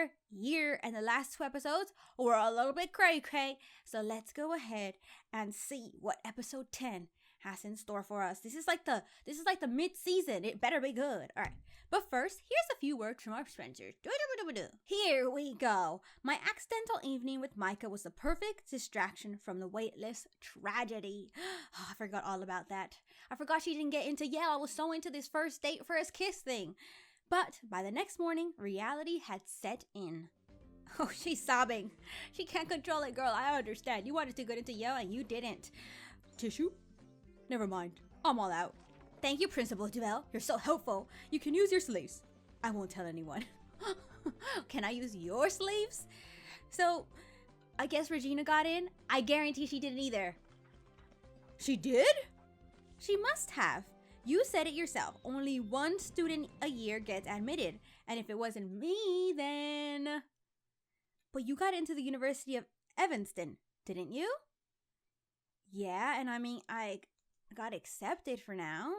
entire year, and the last 2 episodes were a little bit cray-cray. So let's go ahead and see what episode 10 has in store for us. This is like the mid-season. It better be good. All right. But first, here's a few words from our sponsors. Here we go. My accidental evening with Micah was the perfect distraction from the waitlist tragedy. Oh, I forgot all about that. I forgot she didn't get into Yale. I was so into this first date, first kiss thing. But by the next morning, reality had set in. Oh, she's sobbing. She can't control it, girl. I understand. You wanted to get into Yale and you didn't. Tissue? Never mind. I'm all out. Thank you, Principal Duell. You're so helpful. You can use your sleeves. I won't tell anyone. Can I use your sleeves? So, I guess Regina got in. I guarantee she didn't either. She did? She must have. You said it yourself. Only 1 student a year gets admitted. And if it wasn't me, then... But you got into the University of Evanston, didn't you? Yeah, and I mean, I got accepted for now.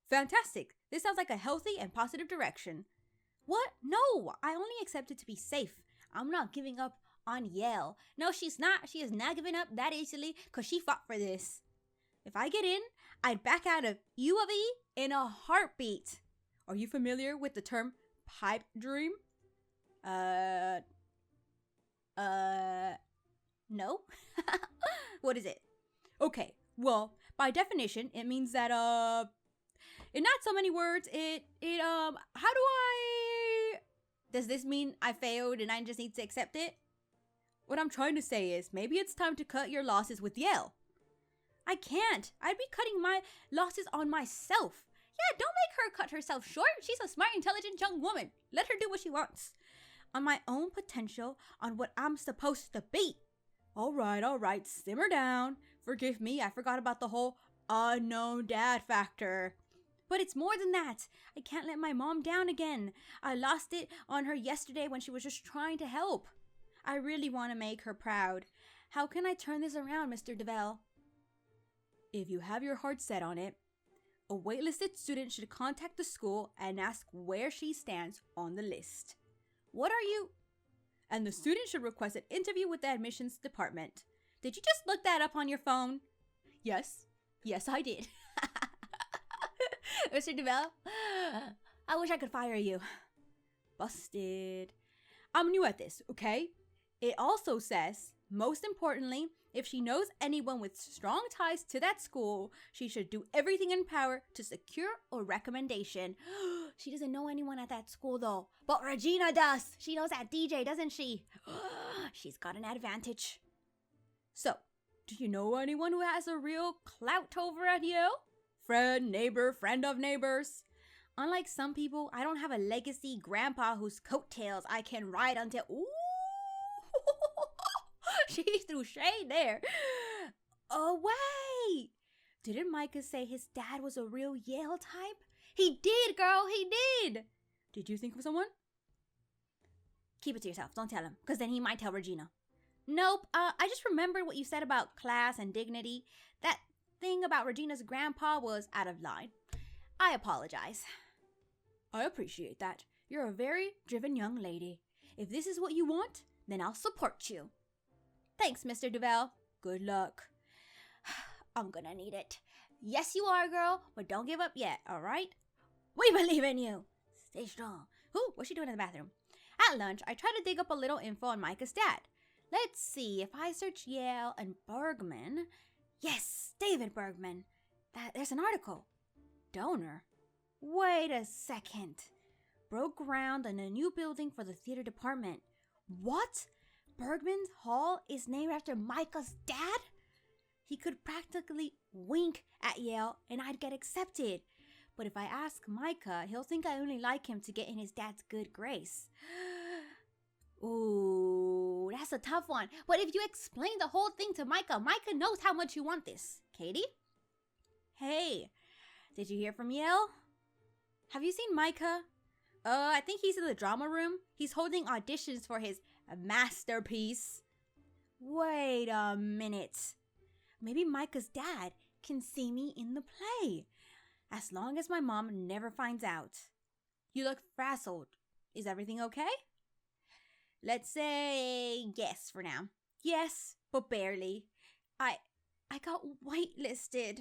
Fantastic. This sounds like a healthy and positive direction. What? No, I only accepted to be safe. I'm not giving up on Yale. No, she's not. She is not giving up that easily because she fought for this. If I get in, I'd back out of U of E in a heartbeat. Are you familiar with the term pipe dream? No. What is it? Okay, well, by definition, it means that, in not so many words, does this mean I failed and I just need to accept it? What I'm trying to say is, maybe it's time to cut your losses with Yale. I can't. I'd be cutting my losses on myself. Yeah, don't make her cut herself short. She's a smart, intelligent young woman. Let her do what she wants. On my own potential, on what I'm supposed to be. All right, simmer down. Forgive me, I forgot about the whole unknown dad factor. But it's more than that. I can't let my mom down again. I lost it on her yesterday when she was just trying to help. I really want to make her proud. How can I turn this around, Mr. DeVell? If you have your heart set on it, a waitlisted student should contact the school and ask where she stands on the list. What are you? And the student should request an interview with the admissions department. Did you just look that up on your phone? Yes, I did. Mr. DeVell, I wish I could fire you. Busted. I'm new at this, okay? It also says, most importantly, if she knows anyone with strong ties to that school, she should do everything in power to secure a recommendation. She doesn't know anyone at that school though, but Regina does. She knows that DJ, doesn't she? She's got an advantage. So, do you know anyone who has a real clout over at Yale? Friend, neighbor, friend of neighbors. Unlike some people, I don't have a legacy grandpa whose coattails I can ride until... Ooh! She threw shade there. Oh, wait. Didn't Micah say his dad was a real Yale type? He did, girl. He did. Did you think of someone? Keep it to yourself. Don't tell him, because then he might tell Regina. Nope. I just remembered what you said about class and dignity. That thing about Regina's grandpa was out of line. I apologize. I appreciate that. You're a very driven young lady. If this is what you want, then I'll support you. Thanks, Mr. DeVell. Good luck. I'm gonna need it. Yes, you are, girl, but don't give up yet, all right? We believe in you. Stay strong. Ooh, what's she doing in the bathroom? At lunch, I tried to dig up a little info on Micah's dad. Let's see, if I search Yale and Bergman... Yes, David Bergman. There's an article. Donor. Wait a second. Broke ground on a new building for the theater department. What? Bergman's Hall is named after Micah's dad? He could practically wink at Yale and I'd get accepted. But if I ask Micah, he'll think I only like him to get in his dad's good grace. Ooh, that's a tough one. But if you explain the whole thing to Micah, Micah knows how much you want this. Katie? Hey, did you hear from Yale? Have you seen Micah? I think he's in the drama room. He's holding auditions for his masterpiece. Wait a minute. Maybe Micah's dad can see me in the play. As long as my mom never finds out. You look frazzled. Is everything okay? Let's say yes for now. Yes, but barely. I got whitelisted.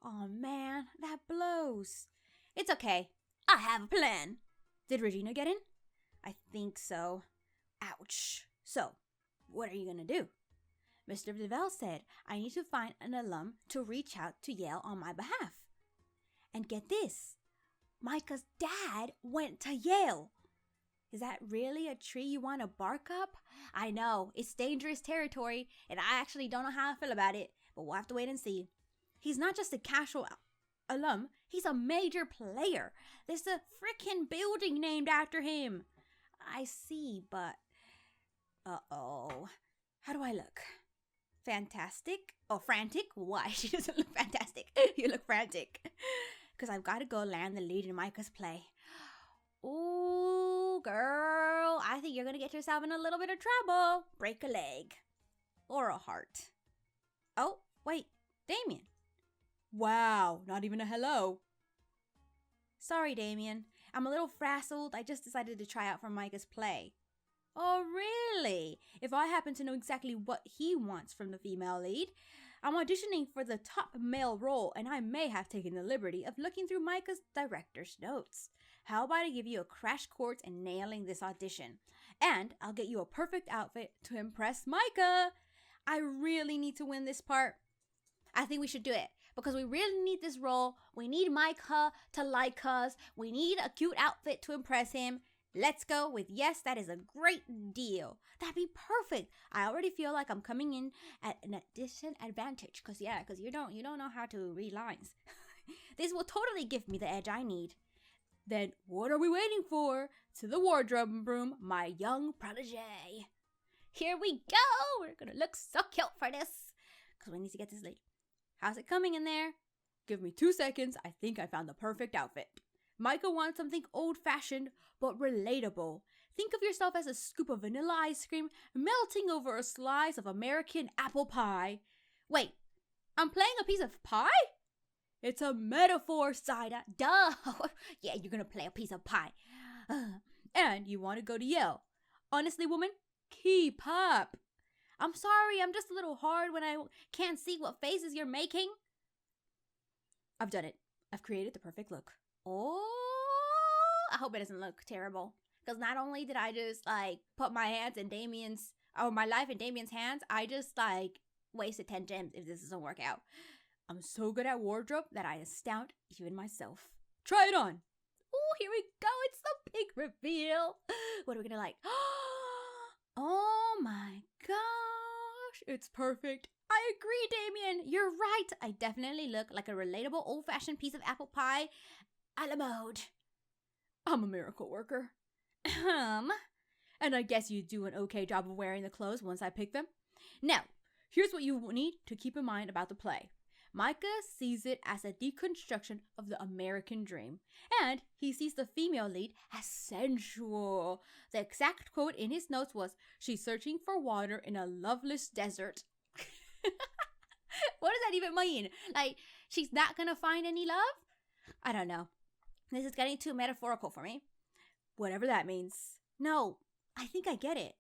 Oh man, that blows. It's okay. I have a plan. Did Regina get in? I think so. Ouch. So, what are you gonna do? Mr. DeVell said I need to find an alum to reach out to Yale on my behalf. And get this, Micah's dad went to Yale. Is that really a tree you want to bark up? I know, it's dangerous territory, and I actually don't know how I feel about it, but we'll have to wait and see. He's not just a casual alum, he's a major player. There's a freaking building named after him. I see, but... uh-oh. How do I look? Fantastic? Oh, frantic? Why? She doesn't look fantastic. You look frantic. Because I've got to go land the lead in Micah's play. Ooh, girl. I think you're going to get yourself in a little bit of trouble. Break a leg. Or a heart. Oh, wait. Damien. Wow, not even a hello. Sorry, Damien. I'm a little frazzled. I just decided to try out for Micah's play. Oh, really? If I happen to know exactly what he wants from the female lead, I'm auditioning for the top male role, and I may have taken the liberty of looking through Micah's director's notes. How about I give you a crash course in nailing this audition? And I'll get you a perfect outfit to impress Micah. I really need to win this part. I think we should do it, because we really need this role. We need Micah to like us. We need a cute outfit to impress him. Let's go with yes, that is a great deal. That'd be perfect. I already feel like I'm coming in at an audition advantage. Because you don't know how to read lines. This will totally give me the edge I need. Then what are we waiting for? To the wardrobe room, my young protege. Here we go. We're going to look so cute for this. Because we need to get this lead. How's it coming in there? Give me 2 seconds. I think I found the perfect outfit. Micah wants something old-fashioned but relatable. Think of yourself as a scoop of vanilla ice cream melting over a slice of American apple pie. Wait, I'm playing a piece of pie? It's a metaphor, Zaira. Duh! Yeah, you're gonna play a piece of pie. And you want to go to Yale. Honestly, woman, keep up. I'm sorry, I'm just a little hard when I can't see what faces you're making. I've done it. I've created the perfect look. Oh, I hope it doesn't look terrible. Because not only did I just, put my hands in my life in Damien's hands, I just, wasted 10 gems if this doesn't work out. I'm so good at wardrobe that I astound even myself. Try it on. Oh, here we go. It's the big reveal. What are we gonna like? Oh my gosh. It's perfect. I agree, Damien. You're right. I definitely look like a relatable old-fashioned piece of apple pie a la mode. I'm a miracle worker. And I guess you do an okay job of wearing the clothes once I pick them. Now, here's what you need to keep in mind about the play. Micah sees it as a deconstruction of the American dream, and he sees the female lead as sensual. The exact quote in his notes was, "She's searching for water in a loveless desert." What does that even mean? She's not gonna find any love? I don't know. This is getting too metaphorical for me. Whatever that means. No, I think I get it.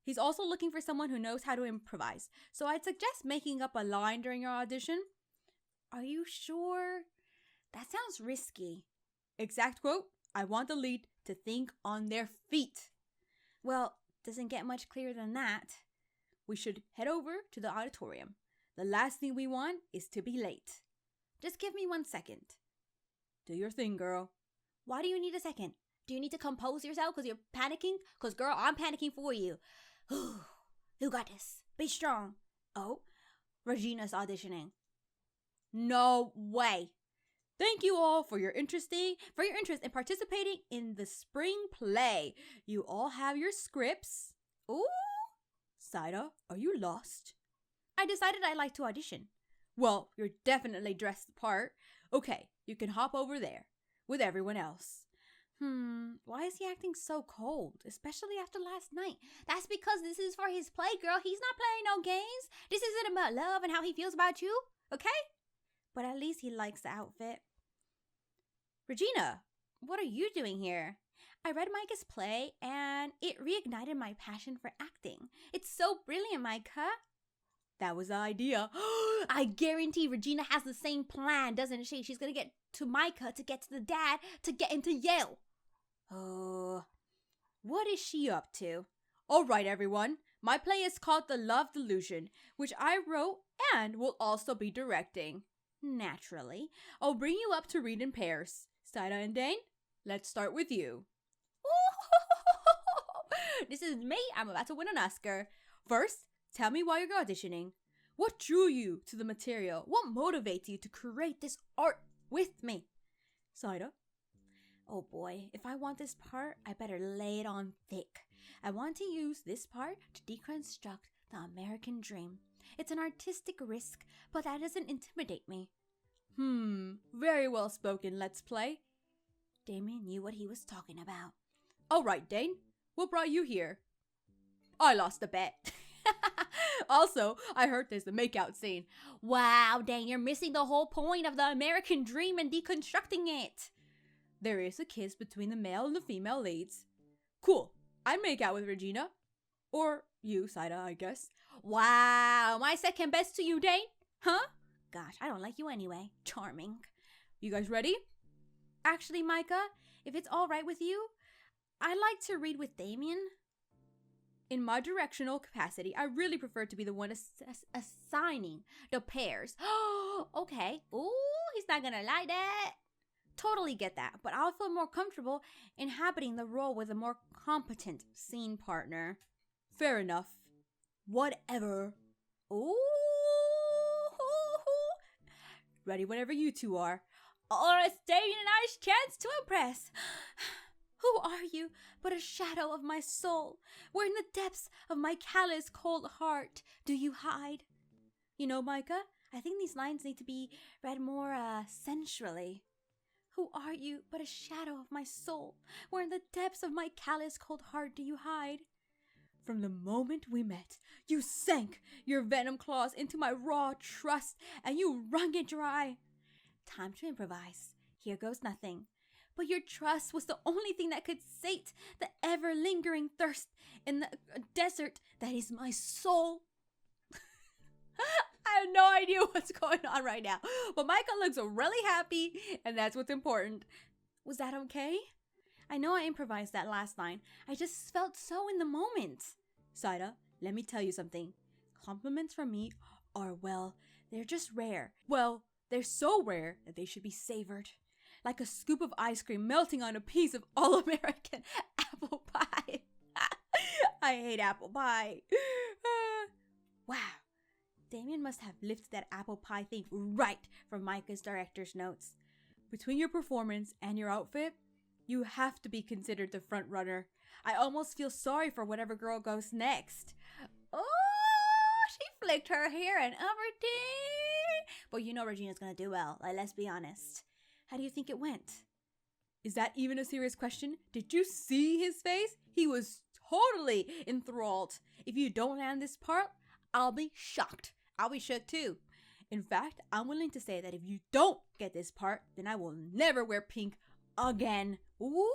He's also looking for someone who knows how to improvise, so I'd suggest making up a line during your audition. Are you sure? That sounds risky. Exact quote, I want the lead to think on their feet. Well, doesn't get much clearer than that. We should head over to the auditorium. The last thing we want is to be late. Just give me 1 second. Do your thing, girl. Why do you need a second? Do you need to compose yourself because you're panicking? Because, girl, I'm panicking for you. You got this. Be strong. Oh, Regina's auditioning. No way. Thank you all for your interest in participating in the spring play. You all have your scripts. Ooh. Zaira, are you lost? I decided I'd like to audition. Well, you're definitely dressed the part. Okay, you can hop over there with everyone else. Why is he acting so cold, especially after last night? That's because this is for his play, girl. He's not playing no games. This isn't about love and how he feels about you, okay? But at least he likes the outfit. Regina, what are you doing here? I read Micah's play and it reignited my passion for acting. It's so brilliant, Micah. That was the idea. I guarantee Regina has the same plan, doesn't she? She's gonna get to Micah to get to the dad to get into Yale. Oh, what is she up to? All right, everyone. My play is called The Love Delusion, which I wrote and will also be directing. Naturally, I'll bring you up to read in pairs. Zaira and Dane, let's start with you. This is me. I'm about to win an Oscar. First, tell me why you're auditioning. What drew you to the material? What motivates you to create this art with me? Zaira? Oh boy, if I want this part, I better lay it on thick. I want to use this part to deconstruct the American dream. It's an artistic risk, but that doesn't intimidate me. Very well spoken, Let's Play. Damien knew what he was talking about. All right, Dane, what brought you here? I lost a bet. Also, I heard there's a makeout scene. Wow, Dane, you're missing the whole point of the American dream and deconstructing it. There is a kiss between the male and the female leads. Cool. I'd make out with Regina. Or you, Zaira, I guess. Wow, my second best to you, Dane? Huh? Gosh, I don't like you anyway. Charming. You guys ready? Actually, Micah, if it's all right with you, I like to read with Damien. In my directional capacity, I really prefer to be the one assigning the pairs. Okay. Ooh, he's not gonna like that. Totally get that, but I'll feel more comfortable inhabiting the role with a more competent scene partner. Fair enough. Whatever. Ooh. Ready whenever you two are. Or it's Damien and I's chance to impress. Who are you but a shadow of my soul? Where in the depths of my callous, cold heart do you hide? You know, Micah, I think these lines need to be read more sensually. Who are you but a shadow of my soul? Where in the depths of my callous, cold heart do you hide? From the moment we met, you sank your venom claws into my raw trust and you wrung it dry. Time to improvise. Here goes nothing. But your trust was the only thing that could sate the ever-lingering thirst in the desert that is my soul. I have no idea what's going on right now, but Micah looks really happy, and that's what's important. Was that okay? I know I improvised that last line. I just felt so in the moment. Zaira, let me tell you something. Compliments from me are, well, they're just rare. Well, they're so rare that they should be savored. Like a scoop of ice cream melting on a piece of all-American apple pie. I hate apple pie. Wow. Damien must have lifted that apple pie thing right from Micah's director's notes. Between your performance and your outfit, you have to be considered the front runner. I almost feel sorry for whatever girl goes next. Oh, she flicked her hair and everything. But you know Regina's gonna do well, like, let's be honest. How do you think it went? Is that even a serious question? Did you see his face? He was totally enthralled. If you don't land this part, I'll be shocked. I'll be shook too. In fact, I'm willing to say that if you don't get this part, then I will never wear pink again. Ooh.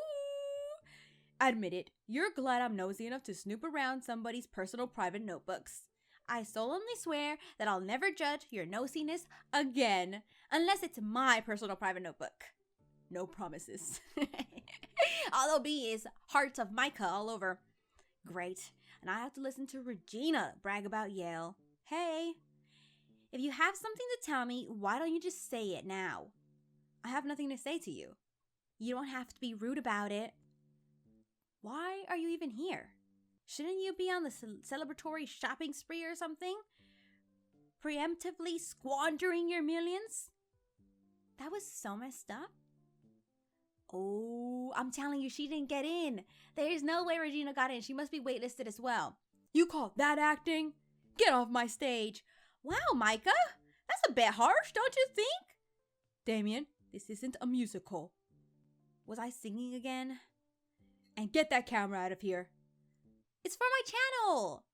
Admit it, you're glad I'm nosy enough to snoop around somebody's personal private notebooks. I solemnly swear that I'll never judge your nosiness again, unless it's my personal private notebook. No promises. All it'll be is hearts of Micah all over. Great. And I have to listen to Regina brag about Yale. Hey, if you have something to tell me, why don't you just say it now? I have nothing to say to you. You don't have to be rude about it. Why are you even here? Shouldn't you be on the celebratory shopping spree or something? Preemptively squandering your millions? That was so messed up. Oh, I'm telling you, she didn't get in. There's no way Regina got in. She must be waitlisted as well. You call that acting? Get off my stage. Wow, Micah, that's a bit harsh, don't you think? Damien, this isn't a musical. Was I singing again? And get that camera out of here. It's for my channel.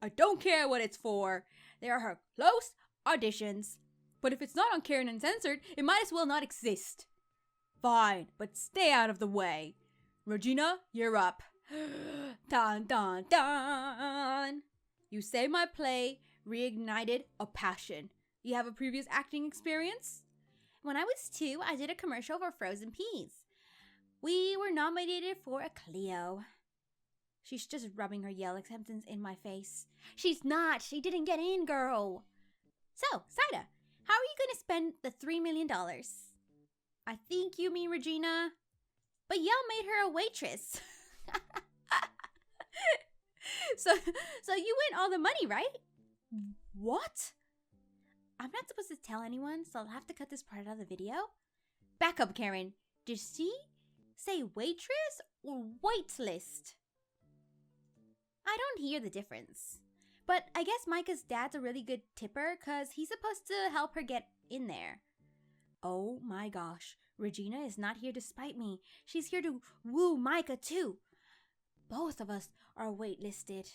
I don't care what it's for. There are her close auditions. But if it's not on Karen Uncensored, it might as well not exist. Fine, but stay out of the way. Regina, you're up. Dun, dun, dun. You say my play reignited a passion. You have a previous acting experience? When I was 2, I did a commercial for frozen peas. We were nominated for a Clio. She's just rubbing her Yale acceptance in my face. She's not. She didn't get in, girl. So, Zaira, how are you going to spend the $3 million? I think you mean Regina. But Yale made her a waitress. So you win all the money, right? What? I'm not supposed to tell anyone, so I'll have to cut this part out of the video. Back up, Karen. Did she say waitress or waitlist? I don't hear the difference. But I guess Micah's dad's a really good tipper because he's supposed to help her get in there. Oh my gosh, Regina is not here to spite me. She's here to woo Micah too. Both of us are waitlisted.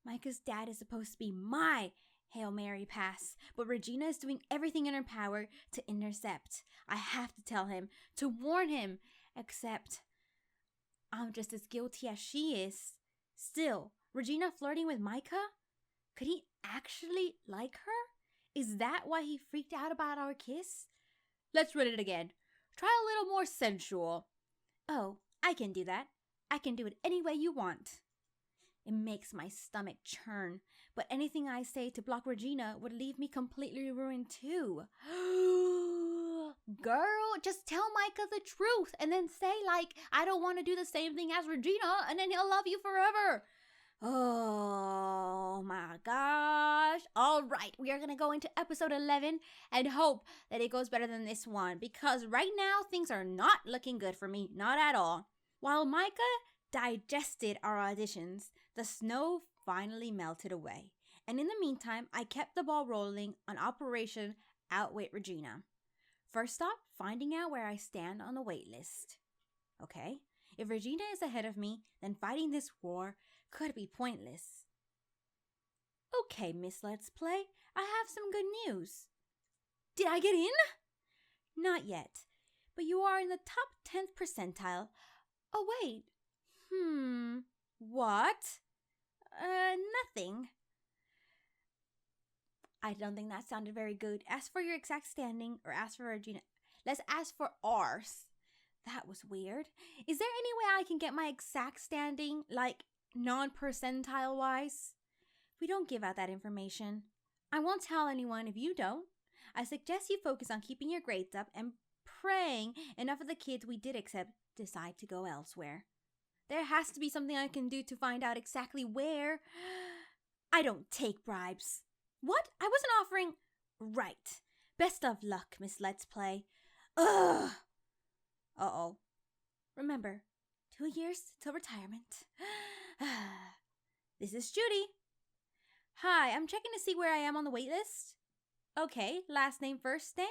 Micah's dad is supposed to be my Hail Mary pass, but Regina is doing everything in her power to intercept. I have to tell him, to warn him, except I'm just as guilty as she is. Still, Regina flirting with Micah? Could he actually like her? Is that why he freaked out about our kiss? Let's run it again. Try a little more sensual. Oh, I can do that. I can do it any way you want. It makes my stomach churn, but anything I say to block Regina would leave me completely ruined too. Girl, just tell Micah the truth and then say I don't want to do the same thing as Regina, and then he'll love you forever. Oh my gosh. All right, we are going to go into episode 11 and hope that it goes better than this one, because right now things are not looking good for me, not at all. While Micah digested our auditions, the snow finally melted away. And in the meantime, I kept the ball rolling on Operation Outwit Regina. First off, finding out where I stand on the wait list. Okay, if Regina is ahead of me, then fighting this war could be pointless. Okay, Miss Let's Play, I have some good news. Did I get in? Not yet, but you are in the top 10th percentile. Oh, wait. What? Nothing. I don't think that sounded very good. Ask for your exact standing or ask for Regina. Let's ask for ours. That was weird. Is there any way I can get my exact standing, non-percentile wise? We don't give out that information. I won't tell anyone if you don't. I suggest you focus on keeping your grades up and praying enough of the kids we did accept decide to go elsewhere. There has to be something I can do to find out exactly where. I don't take bribes. What? I wasn't offering. Right. Best of luck, Miss Let's Play. Ugh. Uh-oh. Remember, 2 years till retirement. This is Judy. Hi, I'm checking to see where I am on the wait list. Okay, last name, first name?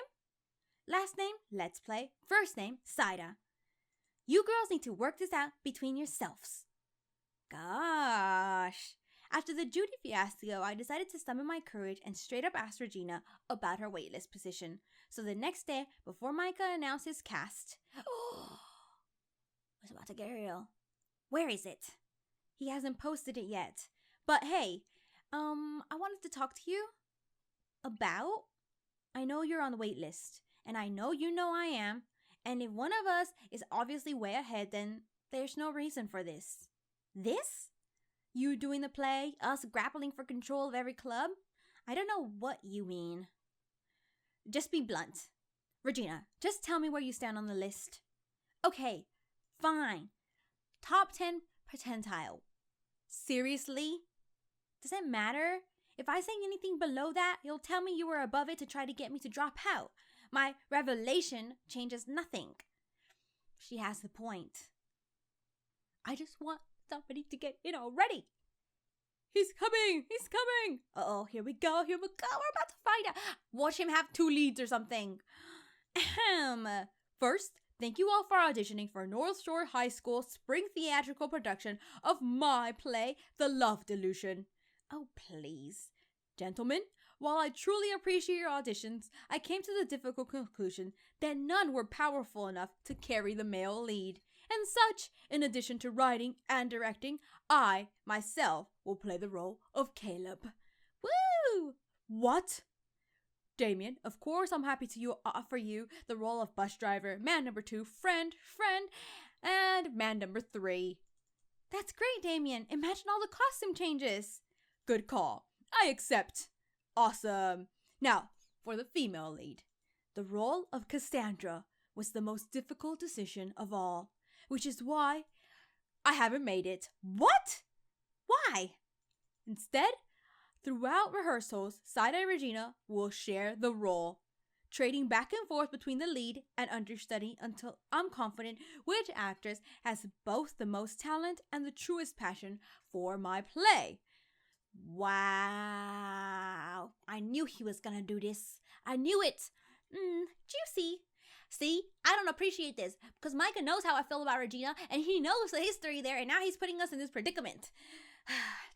Last name, Let's Play. First name, Zaira. You girls need to work this out between yourselves. Gosh. After the Judy fiasco, I decided to summon my courage and straight up ask Regina about her waitlist position. So the next day, before Micah announced his cast, was about to get real. Where is it? He hasn't posted it yet. But hey, I wanted to talk to you about. I know you're on the wait list, and I know you know I am. And if one of us is obviously way ahead, then there's no reason for this. This? You doing the play? Us grappling for control of every club? I don't know what you mean. Just be blunt. Regina, just tell me where you stand on the list. Okay, fine. Top 10 percentile. Seriously? Does it matter? If I say anything below that, you'll tell me you were above it to try to get me to drop out. My revelation changes nothing. She has the point. I just want somebody to get in already. He's coming! He's coming! Uh-oh, here we go, here we go. We're about to find out. Watch him have 2 leads or something. Ahem. First, thank you all for auditioning for North Shore High School spring theatrical production of my play, The Love Delusion. Oh, please. Gentlemen, while I truly appreciate your auditions, I came to the difficult conclusion that none were powerful enough to carry the male lead. and such. In addition to writing and directing, I, myself, will play the role of Caleb. Woo! What? Damien, of course I'm happy to offer you the role of bus driver, man number 2, friend, and man number 3. That's great, Damien. Imagine all the costume changes. Good call. I accept. Awesome. Now, for the female lead. The role of Cassandra was the most difficult decision of all, which is why I haven't made it. What? Why? Instead, throughout rehearsals, Zaira and Regina will share the role, trading back and forth between the lead and understudy until I'm confident which actress has both the most talent and the truest passion for my play. Wow. I knew he was gonna do this. I knew it. Juicy. See, I don't appreciate this because Micah knows how I feel about Regina and he knows the history there, and now he's putting us in this predicament.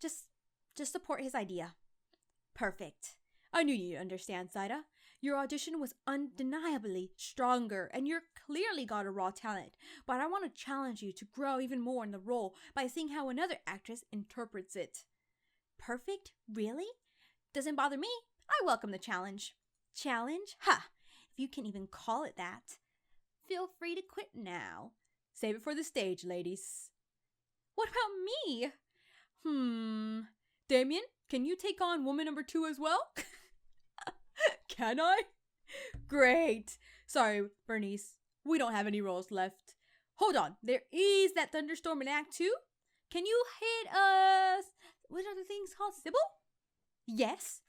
Just support his idea. Perfect. I knew you'd understand, Zaira. Your audition was undeniably stronger and you're clearly got a raw talent, but I want to challenge you to grow even more in the role by seeing how another actress interprets it. Perfect? Really? Doesn't bother me. I welcome the challenge. Challenge? Ha! If you can even call it that. Feel free to quit now. Save it for the stage, ladies. What about me? Damien, can you take on woman number 2 as well? Can I? Great. Sorry, Bernice. We don't have any roles left. Hold on. There is that thunderstorm in Act 2. Can you hit us? What are the things called? Sybil? Yes.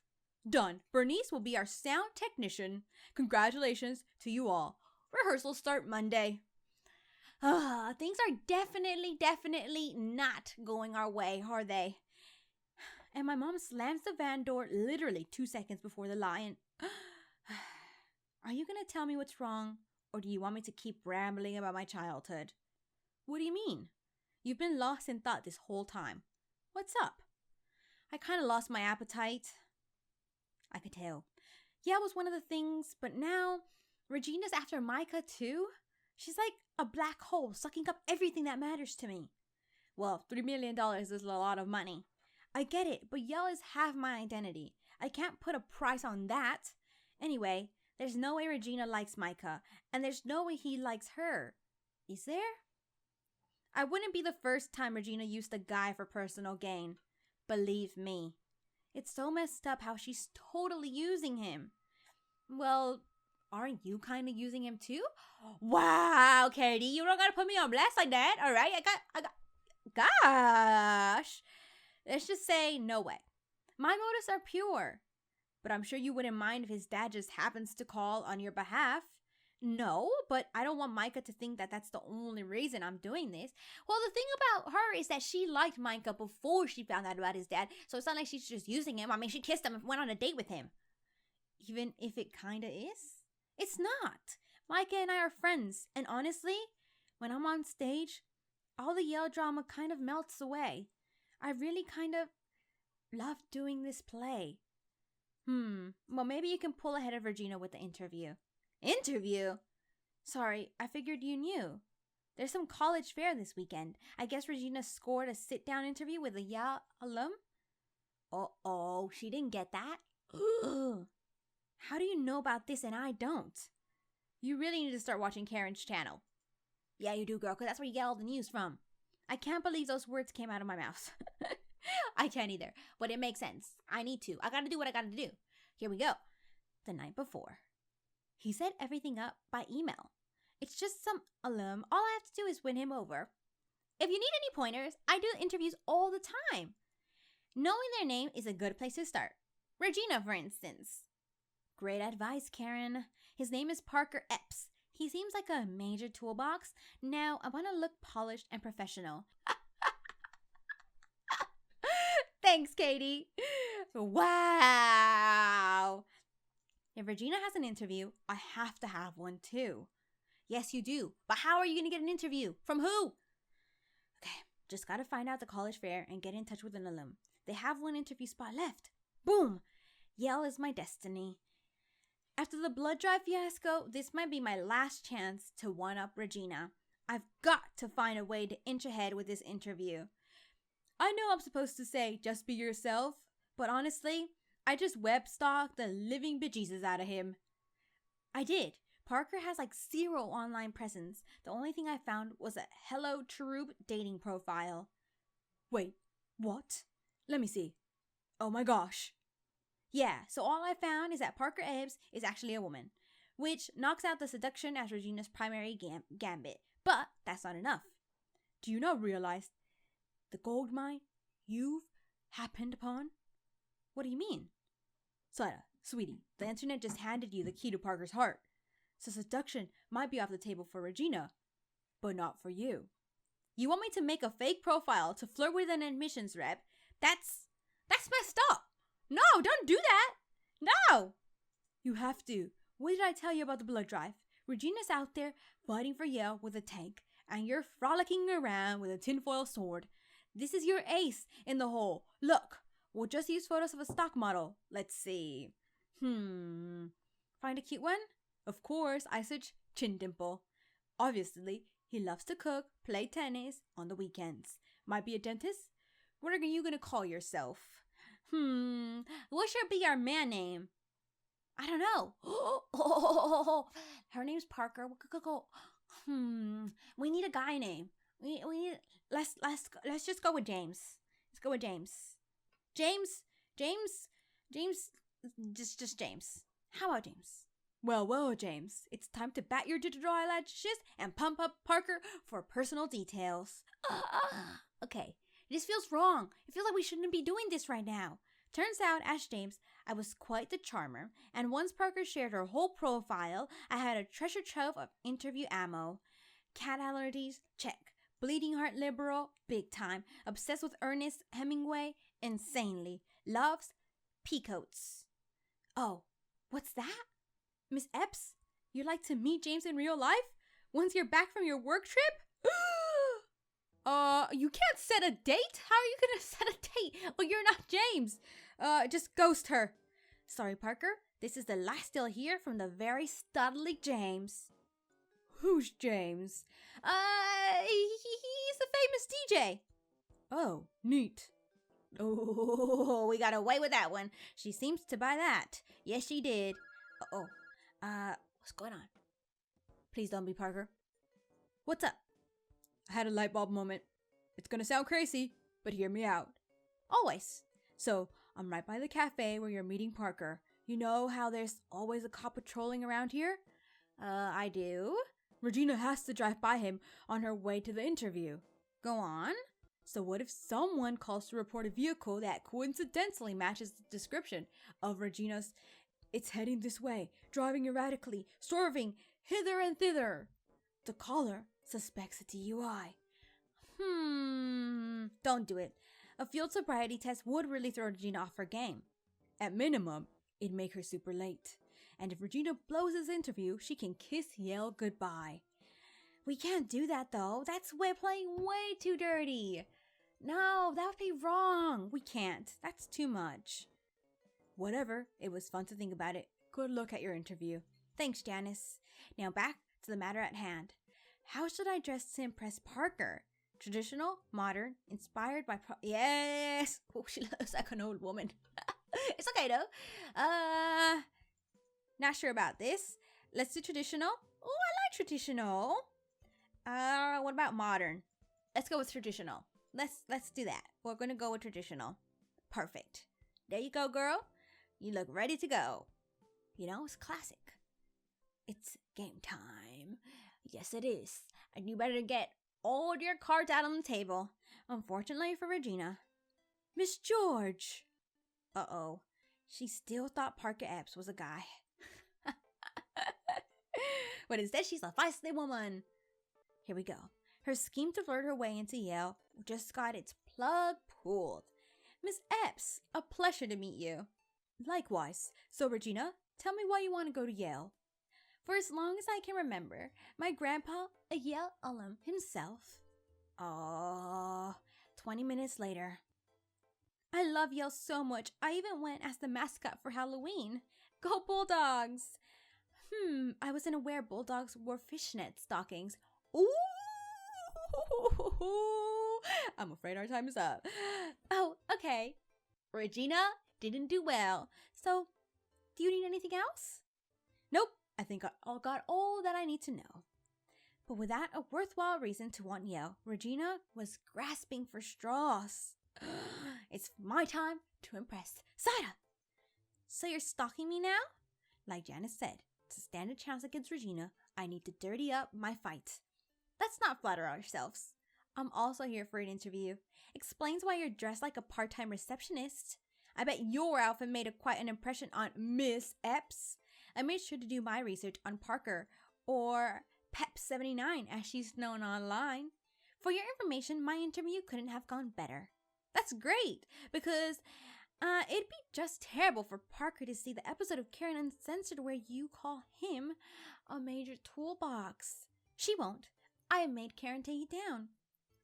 Done. Bernice will be our sound technician. Congratulations to you all. Rehearsals start Monday. Things are definitely not going our way, are they? And my mom slams the van door literally 2 seconds before the lion. Are you gonna tell me what's wrong? Or do you want me to keep rambling about my childhood? What do you mean? You've been lost in thought this whole time. What's up? I kind of lost my appetite. I could tell. Yeah, it was one of the things, but now Regina's after Micah too? She's like a black hole sucking up everything that matters to me. Well, $3 million is a lot of money. I get it, but Yale is half my identity. I can't put a price on that. Anyway, there's no way Regina likes Micah, and there's no way he likes her. Is there? I wouldn't be the first time Regina used a guy for personal gain. Believe me. It's so messed up how she's totally using him. Well, aren't you kind of using him too? Wow, Katie, you don't gotta put me on blast like that, all right? Gosh. Let's just say no way. My motives are pure. But I'm sure you wouldn't mind if his dad just happens to call on your behalf. No, but I don't want Micah to think that that's the only reason I'm doing this. Well, the thing about her is that she liked Micah before she found out about his dad, so it's not like she's just using him. I mean, she kissed him and went on a date with him. Even if it kinda is? It's not. Micah and I are friends, and honestly, when I'm on stage, all the Yale drama kind of melts away. I really kind of love doing this play. Well, maybe you can pull ahead of Regina with the interview. Interview? Sorry, I figured you knew. There's some college fair this weekend. I guess Regina scored a sit-down interview with a Yale alum? Uh-oh, she didn't get that? How do you know about this and I don't? You really need to start watching Karen's channel. Yeah, you do, girl, because that's where you get all the news from. I can't believe those words came out of my mouth. I can't either, but it makes sense. I need to. I gotta do what I gotta do. Here we go. The night before. He set everything up by email. It's just some alum. All I have to do is win him over. If you need any pointers, I do interviews all the time. Knowing their name is a good place to start. Regina, for instance. Great advice, Karen. His name is Parker Epps. He seems like a major toolbox. Now, I want to look polished and professional. Thanks, Katie. Wow. If Regina has an interview, I have to have one too. Yes, you do. But how are you going to get an interview? From who? Okay, just got to find out the college fair and get in touch with an alum. They have one interview spot left. Boom. Yale is my destiny. After the blood drive fiasco, this might be my last chance to one-up Regina. I've got to find a way to inch ahead with this interview. I know I'm supposed to say just be yourself, but honestly, I just web stalked the living bejesus out of him. I did. Parker has like zero online presence. The only thing I found was a Hello Troop dating profile. Wait, what? Let me see. Oh my gosh. Yeah, so all I found is that Parker Ebbs is actually a woman, which knocks out the seduction as Regina's primary gambit. But that's not enough. Do you now realize the gold mine you've happened upon? What do you mean? Zaira, sweetie, the internet just handed you the key to Parker's heart. So seduction might be off the table for Regina, but not for you. You want me to make a fake profile to flirt with an admissions rep? That's messed up. No, don't do that. No. You have to. What did I tell you about the blood drive? Regina's out there fighting for Yale with a tank, and you're frolicking around with a tinfoil sword. This is your ace in the hole. Look, we'll just use photos of a stock model. Let's see. Find a cute one? Of course, I search chin dimple. Obviously, he loves to cook, play tennis on the weekends. Might be a dentist? What are you gonna call yourself? What should be our man name? I don't know. Her name's Parker. We need a guy name. We need. Let's just go with James. Let's go with James. James. Just James. How about James? Well, James. It's time to bat your digital eyelashes and pump up Parker for personal details. Okay. This feels wrong. It feels like we shouldn't be doing this right now. Turns out, as James, I was quite the charmer, and once Parker shared her whole profile, I had a treasure trove of interview ammo. Cat allergies? Check. Bleeding heart liberal? Big time. Obsessed with Ernest Hemingway? Insanely. Loves peacoats. Oh, what's that? Miss Epps, you'd like to meet James in real life? Once you're back from your work trip? You can't set a date? How are you gonna set a date? Well, you're not James. Just ghost her. Sorry, Parker. This is the last you'll hear from the very studly James. Who's James? He's a famous DJ. Oh, neat. Oh, we got away with that one. She seems to buy that. Yes, she did. What's going on? Please don't be Parker. What's up? I had a light bulb moment. It's gonna sound crazy, but hear me out. Always. So, I'm right by the cafe where you're meeting Parker. You know how there's always a cop patrolling around here? I do. Regina has to drive by him on her way to the interview. Go on. So what if someone calls to report a vehicle that coincidentally matches the description of Regina's? It's heading this way, driving erratically, swerving hither and thither. The caller suspects a DUI. Don't do it. A field sobriety test would really throw Regina off her game. At minimum, it'd make her super late. And if Regina blows this interview, she can kiss Yale goodbye. We can't do that though. That's playing way too dirty. No, that would be wrong. We can't. That's too much. Whatever. It was fun to think about it. Good luck at your interview. Thanks, Janice. Now back to the matter at hand. How should I dress to impress Parker? Traditional, modern, inspired by yes. Oh, she looks like an old woman. It's okay though. Not sure about this. Let's do traditional. Oh, I like traditional. What about modern? Let's go with traditional. Let's do that. We're gonna go with traditional. Perfect. There you go, girl. You look ready to go. You know, it's classic. It's game time. Yes, it is. And you better get all your cards out on the table. Unfortunately for Regina. Miss Gorge. Uh-oh. She still thought Parker Epps was a guy. But instead, she's a feisty woman. Here we go. Her scheme to flirt her way into Yale just got its plug pulled. Miss Epps, a pleasure to meet you. Likewise. So, Regina, tell me why you want to go to Yale. For as long as I can remember, my grandpa, a Yale alum himself. 20 minutes later. I love Yale so much, I even went as the mascot for Halloween. Go Bulldogs! I wasn't aware Bulldogs wore fishnet stockings. Ooh! I'm afraid our time is up. Oh, okay. Regina didn't do well. So, do you need anything else? Nope. I think I got all that I need to know. But without a worthwhile reason to want Yale, Regina was grasping for straws. It's my time to impress Zaira. So you're stalking me now? Like Janice said, to stand a chance against Regina, I need to dirty up my fight. Let's not flatter ourselves. I'm also here for an interview. Explains why you're dressed like a part-time receptionist. I bet your outfit made quite an impression on Miss Epps. I made sure to do my research on Parker, or Pep79 as she's known online. For your information, my interview couldn't have gone better. That's great, because it'd be just terrible for Parker to see the episode of Karen Uncensored where you call him a major toolbox. She won't. I have made Karen take it down.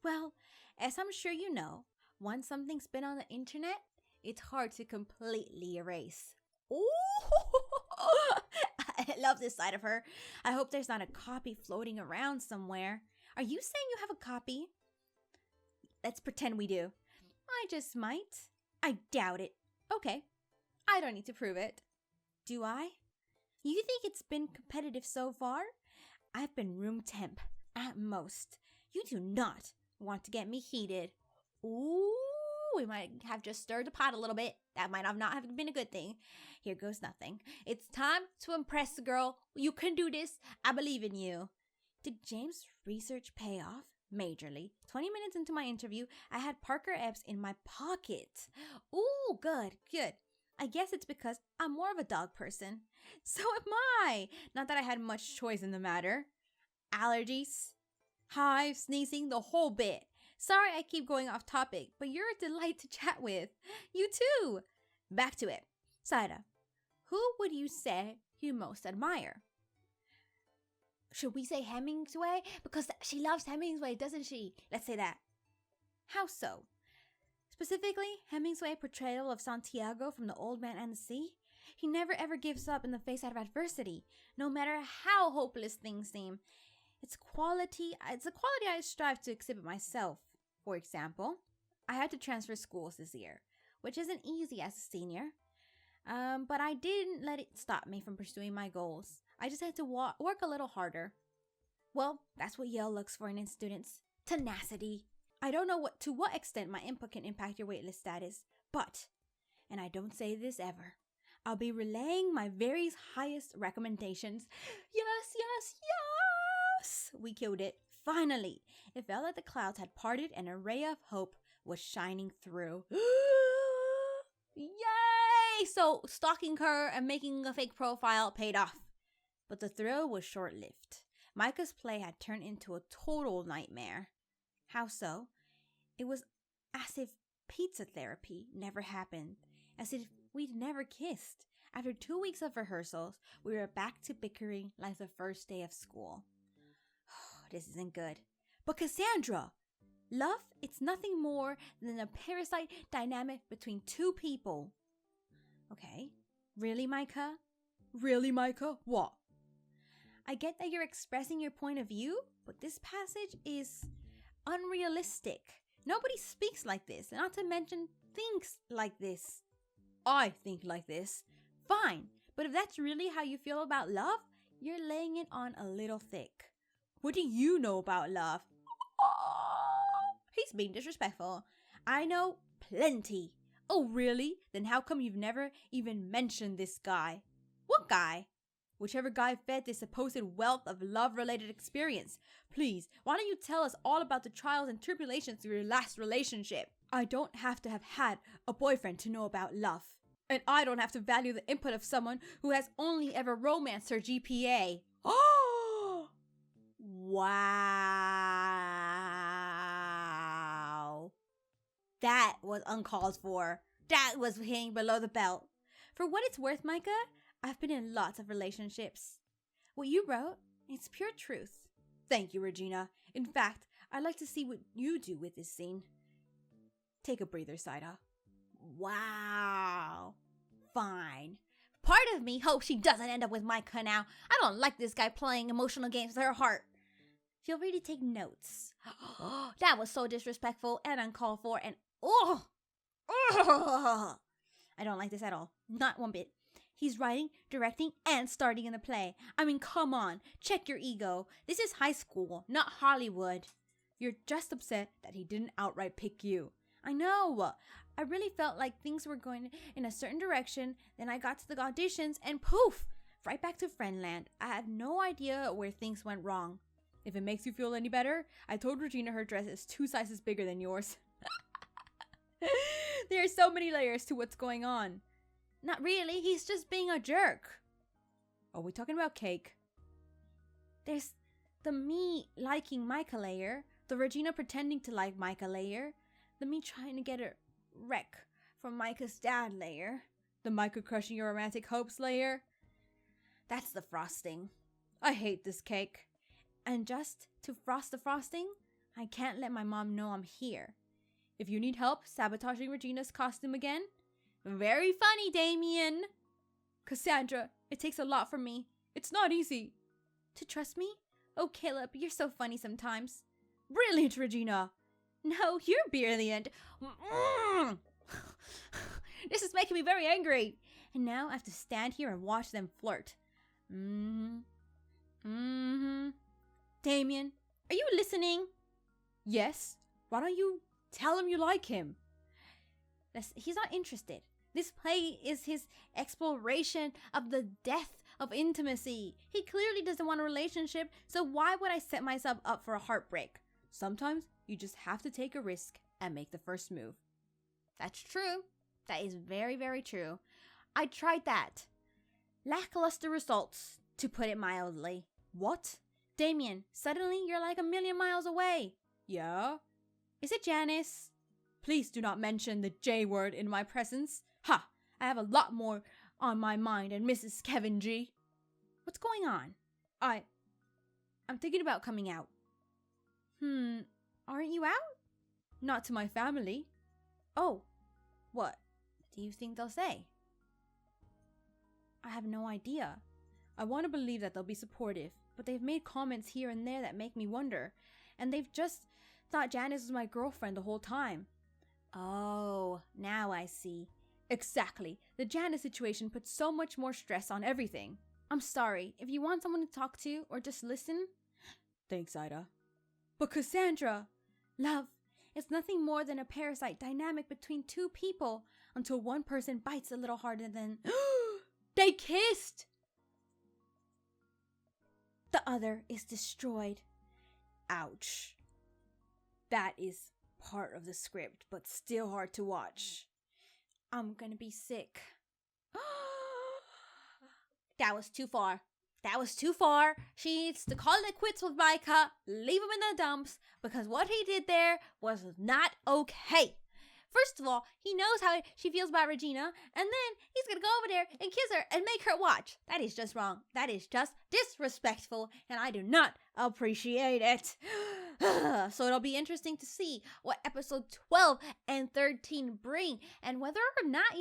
Well, as I'm sure you know, once something's been on the internet, it's hard to completely erase. Ooh! I love this side of her. I hope there's not a copy floating around somewhere. Are you saying you have a copy? Let's pretend we do. I just might. I doubt it. Okay. I don't need to prove it. Do I? You think it's been competitive so far? I've been room temp, at most. You do not want to get me heated. Ooh, we might have just stirred the pot a little bit. That might not have been a good thing. Here goes nothing. It's time to impress the girl. You can do this. I believe in you. Did James' research pay off? Majorly. 20 minutes into my interview, I had Parker Epps in my pocket. Ooh, good. I guess it's because I'm more of a dog person. So am I. Not that I had much choice in the matter. Allergies, hives, sneezing, the whole bit. Sorry I keep going off topic, but you're a delight to chat with. You too. Back to it. Zaira, who would you say you most admire? Should we say Hemingway? Because she loves Hemingway, doesn't she? Let's say that. How so? Specifically, Hemingway's portrayal of Santiago from The Old Man and the Sea. He never ever gives up in the face of adversity, no matter how hopeless things seem. It's a quality I strive to exhibit myself. For example, I had to transfer schools this year, which isn't easy as a senior. But I didn't let it stop me from pursuing my goals. I just had to work a little harder. Well, that's what Yale looks for in its students. Tenacity. I don't know to what extent my input can impact your waitlist status, but, and I don't say this ever, I'll be relaying my very highest recommendations. Yes! We killed it. Finally, it felt like the clouds had parted and a ray of hope was shining through. Yay! So stalking her and making a fake profile paid off. But the thrill was short-lived. Micah's play had turned into a total nightmare. How so? It was as if pizza therapy never happened, as if we'd never kissed. After 2 weeks of rehearsals, we were back to bickering like the first day of school. This isn't good. But Cassandra, love, it's nothing more than a parasite dynamic between two people. Okay. Really, Micah? Really, Micah? What? I get that you're expressing your point of view, but this passage is unrealistic. Nobody speaks like this, not to mention thinks like this. I think like this. Fine, but if that's really how you feel about love, you're laying it on a little thick. What do you know about love? He's being disrespectful. I know plenty. Oh, really? Then how come you've never even mentioned this guy? What guy? Whichever guy fed this supposed wealth of love-related experience. Please, why don't you tell us all about the trials and tribulations of your last relationship? I don't have to have had a boyfriend to know about love. And I don't have to value the input of someone who has only ever romanced her GPA. Oh! Wow. That was uncalled for. That was hitting below the belt. For what it's worth, Micah, I've been in lots of relationships. What you wrote, it's pure truth. Thank you, Regina. In fact, I'd like to see what you do with this scene. Take a breather, Zaira. Wow. Fine. Part of me hopes she doesn't end up with Micah now. I don't like this guy playing emotional games with her heart. Feel free to take notes. That was so disrespectful and uncalled for, and I don't like this at all. Not one bit. He's writing, directing, and starting in the play. I mean, come on. Check your ego. This is high school, not Hollywood. You're just upset that he didn't outright pick you. I know. I really felt like things were going in a certain direction. Then I got to the auditions and poof, right back to Friendland. I had no idea where things went wrong. If it makes you feel any better, I told Regina her dress is 2 sizes bigger than yours. There are so many layers to what's going on. Not really, he's just being a jerk. Are we talking about cake? There's the me liking Micah layer, the Regina pretending to like Micah layer, the me trying to get a wreck from Micah's dad layer, the Micah crushing your romantic hopes layer. That's the frosting. I hate this cake. And just to frost the frosting, I can't let my mom know I'm here. If you need help sabotaging Regina's costume again, very funny, Damien. Cassandra, it takes a lot from me. It's not easy. To trust me? Oh, Caleb, you're so funny sometimes. Brilliant, Regina. No, you're brilliant. This is making me very angry. And now I have to stand here and watch them flirt. Damien, are you listening? Yes. Why don't you tell him you like him? He's not interested. This play is his exploration of the death of intimacy. He clearly doesn't want a relationship, so why would I set myself up for a heartbreak? Sometimes you just have to take a risk and make the first move. That's true. That is very, very true. I tried that. Lackluster results, to put it mildly. What? Damien, suddenly you're like a million miles away. Yeah? Is it Janice? Please do not mention the J word in my presence. Ha! I have a lot more on my mind than Mrs. Kevin G. What's going on? I'm thinking about coming out. Aren't you out? Not to my family. Oh, what do you think they'll say? I have no idea. I want to believe that they'll be supportive, but they've made comments here and there that make me wonder. And they've just thought Janice was my girlfriend the whole time. Oh, now I see. Exactly. The Janice situation puts so much more stress on everything. I'm sorry. If you want someone to talk to or just listen. Thanks, Ida. But Cassandra, love is nothing more than a parasite dynamic between two people until one person bites a little harder than they kissed. The other is destroyed. Ouch. That is part of the script, but still hard to watch. I'm gonna be sick. That was too far. That was too far. She needs to call it quits with Micah, leave him in the dumps, because what he did there was not okay. First of all, he knows how she feels about Regina, and then he's gonna go over there and kiss her and make her watch. That is just wrong. That is just disrespectful, and I do not appreciate it. So it'll be interesting to see what episode 12 and 13 bring, and whether or not,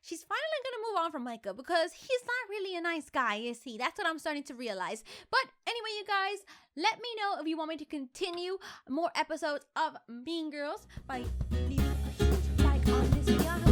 she's finally gonna move on from Micah, because he's not really a nice guy, is he? That's what I'm starting to realize. But anyway, you guys, let me know if you want me to continue more episodes of Mean Girls by leaving a huge like on this video.